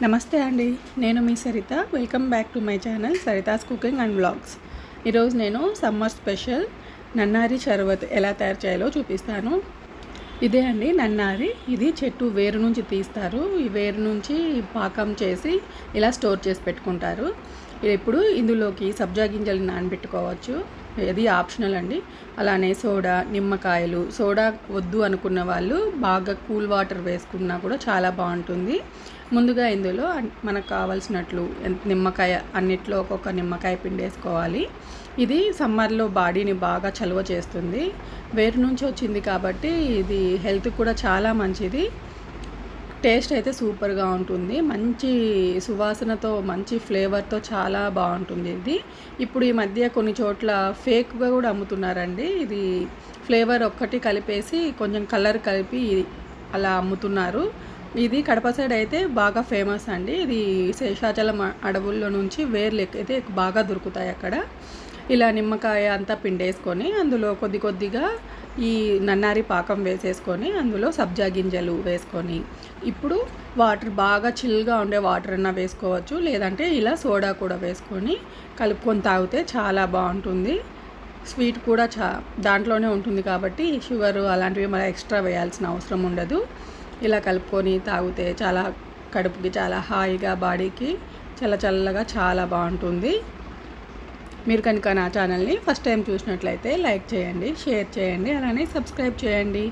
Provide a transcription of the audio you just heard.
నమస్తే అండి. నేను మీ Saritha. Welcome back to my channel Saritha's cooking and vlogs. ఈరోజు నేను సమ్మర్ స్పెషల్ నన్నారి షర్బత్ ఎలా తయారు చేయాలో చూపిస్తాను. ఇదే అండి నన్నారి. ఇది చెట్టు వేరు నుంచి తీస్తారు. ఈ వేరు నుంచి పాకం చేసి ఇలా స్టోర్ చేసి పెట్టుకుంటారు. ఇప్పుడు ఇందులోకి సబ్జా గింజలు నానబెట్టుకోవచ్చు. ఇది ఆప్షనల్ అండి. అలానే సోడా, నిమ్మకాయలు. సోడా వద్దు అనుకున్న వాళ్ళు బాగా కూల్ వాటర్ వేసుకున్నా కూడా చాలా బాగుంటుంది. ముందుగా ఇందులో మనకు కావాల్సినట్లు నిమ్మకాయ అన్నిట్లో ఒక్కొక్క నిమ్మకాయ పిండేసుకోవాలి. ఇది సమ్మర్లో బాడీని బాగా చలువ చేస్తుంది. వేరు నుంచి వచ్చింది కాబట్టి ఇది హెల్త్ కూడా చాలా మంచిది. టేస్ట్ అయితే సూపర్గా ఉంటుంది. మంచి సువాసనతో మంచి ఫ్లేవర్తో చాలా బాగుంటుంది ఇది. ఇప్పుడు ఈ మధ్య కొన్ని చోట్ల ఫేక్గా కూడా అమ్ముతున్నారండి. ఇది ఫ్లేవర్ ఒక్కటి కలిపేసి కొంచెం కలర్ కలిపి అలా అమ్ముతున్నారు. ఇది కడప సైడ్ అయితే బాగా ఫేమస్ అండి. ఇది శేషాచలం అడవుల్లో నుంచి వేర్లు అయితే బాగా దొరుకుతాయి అక్కడ. ఇలా నిమ్మకాయ అంతా పిండేసుకొని అందులో కొద్ది కొద్దిగా ఈ నన్నారి పాకం వేసేసుకొని అందులో సబ్జా గింజలు వేసుకొని ఇప్పుడు వాటర్ బాగా చిల్గా ఉండే వాటర్ అన్నా వేసుకోవచ్చు, లేదంటే ఇలా సోడా కూడా వేసుకొని కలుపుకొని తాగితే చాలా బాగుంటుంది. స్వీట్ కూడా దాంట్లోనే ఉంటుంది కాబట్టి షుగర్ అలాంటివి మళ్ళీ ఎక్స్ట్రా వేయాల్సిన అవసరం ఉండదు. ఇలా కలుపుకొని తాగితే చాలా కడుపుకి చాలా హాయిగా, బాడీకి చల్లగా చాలా బాగుంటుంది. మీరు కనుక నా ఛానల్ని ఫస్ట్ టైం చూసినట్లయితే లైక్ చేయండి, షేర్ చేయండి, అలానే సబ్స్క్రైబ్ చేయండి.